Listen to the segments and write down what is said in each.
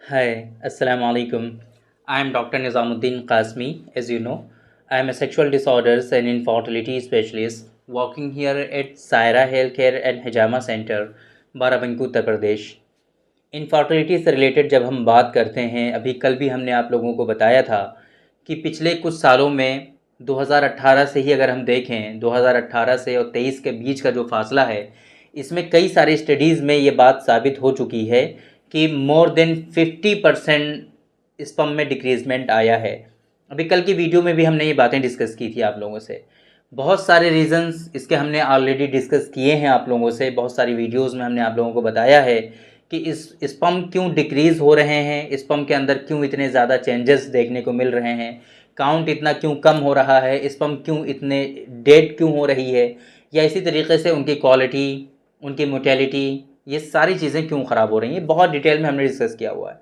Hi, Assalamu alaikum. I am Dr. Nizamuddin Qasmi. As you know, I am a sexual disorders and infertility specialist working here at Saira Healthcare and Hijama Center, Barabanki Uttar Pradesh. Infertility से related जब हम बात करते हैं, अभी कल भी हमने आप लोगों को बताया था कि पिछले कुछ सालों में 2018 से ही अगर हम देखें, 2018 से और 23 के बीच का जो फासला है, इसमें कई सारे स्टडीज़ में ये बात साबित हो चुकी है कि मोर देन 50% स्पर्म में डिक्रीजमेंट आया है। अभी कल की वीडियो में भी हमने ये बातें डिस्कस की थी आप लोगों से। बहुत सारे रीज़न्स इसके हमने ऑलरेडी डिस्कस किए हैं आप लोगों से, बहुत सारी वीडियोस में हमने आप लोगों को बताया है कि इस स्पर्म क्यों डिक्रीज़ हो रहे हैं, स्पर्म के अंदर क्यों इतने ज़्यादा चेंजेस देखने को मिल रहे हैं, काउंट इतना क्यों कम हो रहा है, स्पर्म क्यों इतने डेड क्यों हो रही है, या इसी तरीके से उनकी क्वालिटी, उनकी मोटेलिटी, ये सारी चीज़ें क्यों ख़राब हो रही हैं, बहुत डिटेल में हमने डिस्कस किया हुआ है।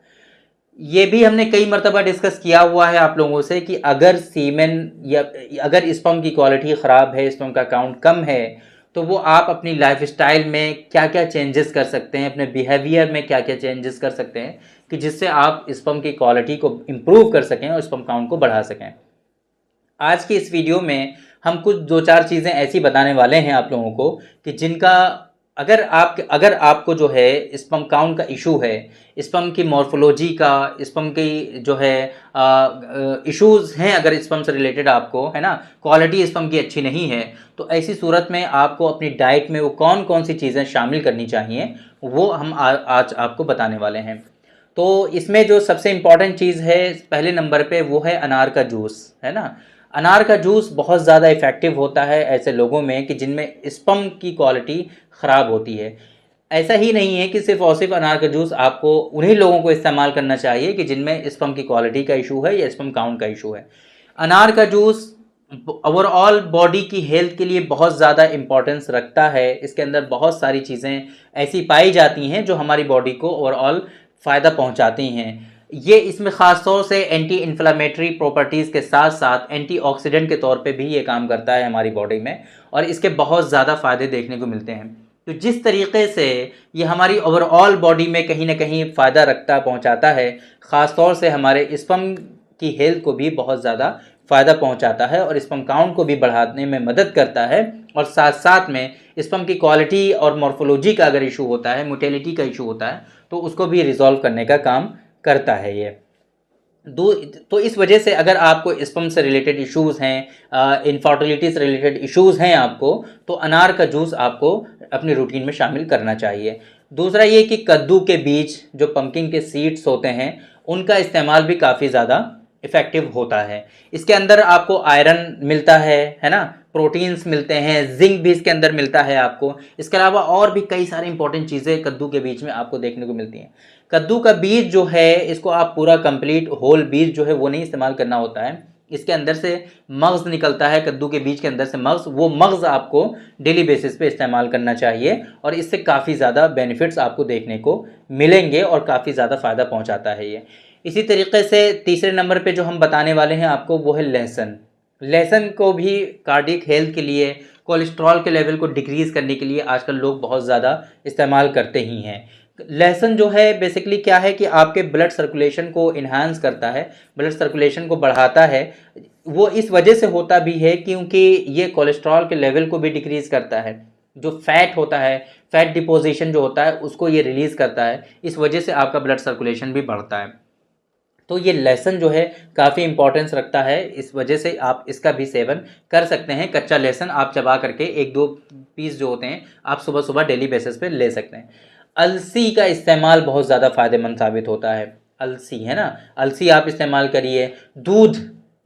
ये भी हमने कई मरतबा डिस्कस किया हुआ है आप लोगों से कि अगर सीमेन या अगर स्पर्म की क्वालिटी ख़राब है, स्पर्म का काउंट कम है, तो वो आप अपनी लाइफस्टाइल में क्या क्या चेंजेस कर सकते हैं, अपने बिहेवियर में क्या क्या चेंजेस कर सकते हैं कि जिससे आप स्पर्म की क्वालिटी को इम्प्रूव कर सकें और स्पर्म काउंट को बढ़ा सकें। आज की इस वीडियो में हम कुछ दो चार चीज़ें ऐसी बताने वाले हैं आप लोगों को कि जिनका अगर आपको जो है स्पर्म काउंट का इशू है, स्पर्म की मॉर्फोलॉजी का, स्पर्म की जो है इश्यूज़ हैं, अगर स्पर्म से रिलेटेड आपको है ना, क्वालिटी स्पर्म की अच्छी नहीं है, तो ऐसी सूरत में आपको अपनी डाइट में वो कौन कौन सी चीज़ें शामिल करनी चाहिए, वो हम आज आपको बताने वाले हैं। तो इसमें जो सबसे इम्पॉर्टेंट चीज़ है पहले नंबर पे, वो है अनार का जूस, है ना। अनार का जूस बहुत ज़्यादा इफ़ेक्टिव होता है ऐसे लोगों में कि जिनमें स्पर्म की क्वालिटी ख़राब होती है। ऐसा ही नहीं है कि सिर्फ़ और सिर्फ अनार का जूस आपको उन्हीं लोगों को इस्तेमाल करना चाहिए कि जिनमें स्पर्म की क्वालिटी का इशू है या स्पर्म काउंट का इशू है। अनार का जूस ओवरऑल बॉडी की हेल्थ के लिए बहुत ज़्यादा इम्पोर्टेंस रखता है। इसके अंदर बहुत सारी चीज़ें ऐसी पाई जाती हैं जो हमारी बॉडी को ओवरऑल फ़ायदा पहुंचाती हैं। ये इसमें ख़ास तौर से एंटी इन्फ्लामेटरी प्रॉपर्टीज़ के साथ साथ एंटीऑक्सीडेंट के तौर पे भी ये काम करता है हमारी बॉडी में, और इसके बहुत ज़्यादा फ़ायदे देखने को मिलते हैं। तो जिस तरीके से ये हमारी ओवरऑल बॉडी में कहीं ना कहीं फ़ायदा पहुंचाता है, ख़ास तौर से हमारे स्पर्म की हेल्थ को भी बहुत ज़्यादा फ़ायदा पहुंचाता है और स्पर्म काउंट को भी बढ़ाने में मदद करता है, और साथ साथ में स्पर्म की क्वालिटी और मॉर्फोलॉजी का अगर इशू होता है, मोटेलिटी का इशू होता है, तो उसको भी रिजॉल्व करने का काम करता है ये। तो इस वजह से अगर आपको स्पर्म से रिलेटेड इश्यूज़ हैं, इनफर्टिलिटी से रिलेटेड इश्यूज़ हैं आपको, तो अनार का जूस आपको अपनी रूटीन में शामिल करना चाहिए। दूसरा ये कि कद्दू के बीज, जो पंपकिन के सीड्स होते हैं, उनका इस्तेमाल भी काफ़ी ज़्यादा इफ़ेक्टिव होता है। इसके अंदर आपको आयरन मिलता है ना, प्रोटीन्स मिलते हैं, जिंक भी इसके अंदर मिलता है आपको। इसके अलावा और भी कई सारी इंपॉर्टेंट चीज़ें कद्दू के बीज में आपको देखने को मिलती हैं। कद्दू का बीज जो है, इसको आप पूरा कंप्लीट होल बीज जो है वो नहीं इस्तेमाल करना होता है। इसके अंदर से मग्ज़ निकलता है, कद्दू के बीज के अंदर से मग्ज़, वो मग्ज़ आपको डेली बेसिस पे इस्तेमाल करना चाहिए, और इससे काफ़ी ज़्यादा बेनिफिट्स आपको देखने को मिलेंगे और काफ़ी ज़्यादा फ़ायदा पहुंचाता है ये। इसी तरीके से तीसरे नंबर पे जो हम बताने वाले हैं आपको, वो है लहसुन। लहसुन को भी कार्डियक हेल्थ के लिए, कोलेस्ट्रॉल के लेवल को डिक्रीज़ करने के लिए आजकल लोग बहुत ज़्यादा इस्तेमाल करते ही हैं। लहसुन जो है बेसिकली क्या है कि आपके ब्लड सर्कुलेशन को इन्हांस करता है, ब्लड सर्कुलेशन को बढ़ाता है। वो इस वजह से होता भी है क्योंकि ये कोलेस्ट्रॉल के लेवल को भी डिक्रीज़ करता है। जो फैट होता है, फैट डिपोजिशन जो होता है, उसको ये रिलीज़ करता है। इस वजह से आपका ब्लड सर्कुलेशन भी बढ़ता है। तो ये लहसुन जो है काफ़ी इंपॉर्टेंस रखता है, इस वजह से आप इसका भी सेवन कर सकते हैं। कच्चा लहसुन आप चबा करके एक दो पीस जो होते हैं आप सुबह सुबह डेली बेसिस पे ले सकते हैं। अलसी का इस्तेमाल बहुत ज़्यादा फ़ायदेमंद साबित होता है। अलसी है ना, अलसी आप इस्तेमाल करिए। दूध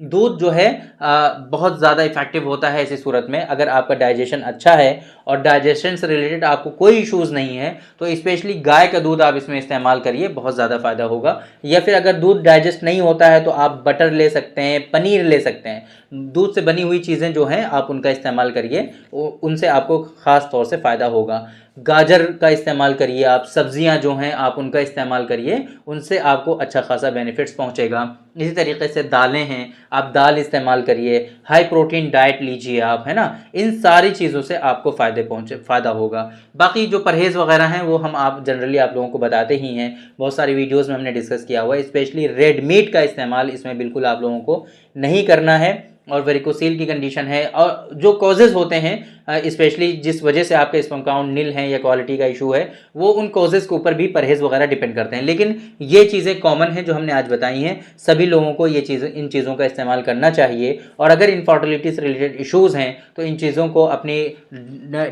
दूध जो है बहुत ज़्यादा इफ़ेक्टिव होता है ऐसी सूरत में, अगर आपका डाइजेशन अच्छा है और डाइजेशन से रिलेटेड आपको कोई इश्यूज़ नहीं है, तो स्पेशली गाय का दूध आप इसमें इस्तेमाल करिए, बहुत ज़्यादा फ़ायदा होगा। या फिर अगर दूध डाइजेस्ट नहीं होता है तो आप बटर ले सकते हैं, पनीर ले सकते हैं। दूध से बनी हुई चीज़ें जो हैं आप उनका इस्तेमाल करिए, उनसे आपको ख़ास तौर से फ़ायदा होगा। गाजर का इस्तेमाल करिए, आप सब्जियां जो हैं आप उनका इस्तेमाल करिए, उनसे आपको अच्छा खासा बेनिफिट्स पहुंचेगा। इसी तरीके से दालें हैं, आप दाल इस्तेमाल करिए, हाई प्रोटीन डाइट लीजिए आप, है ना। इन सारी चीज़ों से आपको फ़ायदा होगा। बाकी जो परहेज़ वगैरह हैं वो हम आप जनरली आप लोगों को बताते ही हैं, बहुत सारी वीडियोज़ में हमने डिस्कस किया हुआ है। स्पेशली रेड मीट का इस्तेमाल इसमें बिल्कुल आप लोगों को नहीं करना है। और वेरिकोसील की कंडीशन है और जो कॉजेज़ होते हैं स्पेशली जिस वजह से आपका स्पर्म काउंट नील है या क्वालिटी का इशू है, वो उन कॉजेज़ के ऊपर भी परहेज़ वगैरह डिपेंड करते हैं। लेकिन ये चीज़ें कॉमन हैं जो हमने आज बताई हैं, सभी लोगों को ये चीज़ें इन चीज़ों का इस्तेमाल करना चाहिए। और अगर इनफर्टिलिटी से रिलेटेड इशूज़ हैं तो इन चीज़ों को अपनी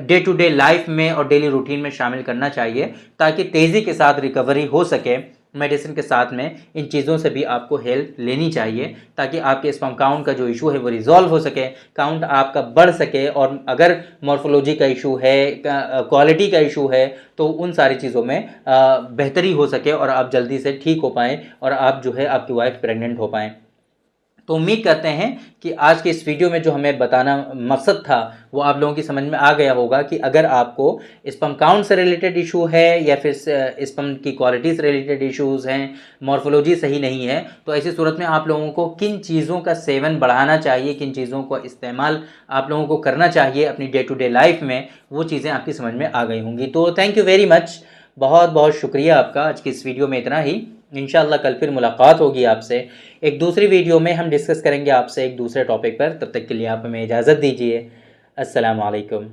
डे टू डे लाइफ में और डेली रूटीन में शामिल करना चाहिए, ताकि तेज़ी के साथ रिकवरी हो सके। मेडिसिन के साथ में इन चीज़ों से भी आपको हेल्प लेनी चाहिए, ताकि आपके स्पर्म काउंट का जो इशू है वो रिजॉल्व हो सके, काउंट आपका बढ़ सके। और अगर मॉर्फोलॉजी का इशू है, क्वालिटी का इशू है, तो उन सारी चीज़ों में बेहतरी हो सके और आप जल्दी से ठीक हो पाएँ और आप जो है आपकी वाइफ प्रेग्नेंट हो पाएँ। तो उम्मीद करते हैं कि आज के इस वीडियो में जो हमें बताना मकसद था वो आप लोगों की समझ में आ गया होगा कि अगर आपको स्पर्म काउंट से रिलेटेड इशू है या फिर स्पर्म की क्वालिटी से रिलेटेड इश्यूज़ हैं, मॉर्फोलॉजी सही नहीं है, तो ऐसी सूरत में आप लोगों को किन चीज़ों का सेवन बढ़ाना चाहिए, किन चीज़ों का इस्तेमाल आप लोगों को करना चाहिए अपनी डे टू डे लाइफ में, वो चीज़ें आपकी समझ में आ गई होंगी। तो थैंक यू वेरी मच, बहुत बहुत शुक्रिया आपका। आज की इस वीडियो में इतना ही। इंशाल्लाह कल फिर मुलाकात होगी आपसे एक दूसरी वीडियो में, हम डिस्कस करेंगे आपसे एक दूसरे टॉपिक पर। तब तक के लिए आप हमें इजाज़त दीजिए। अस्सलाम वालेकुम।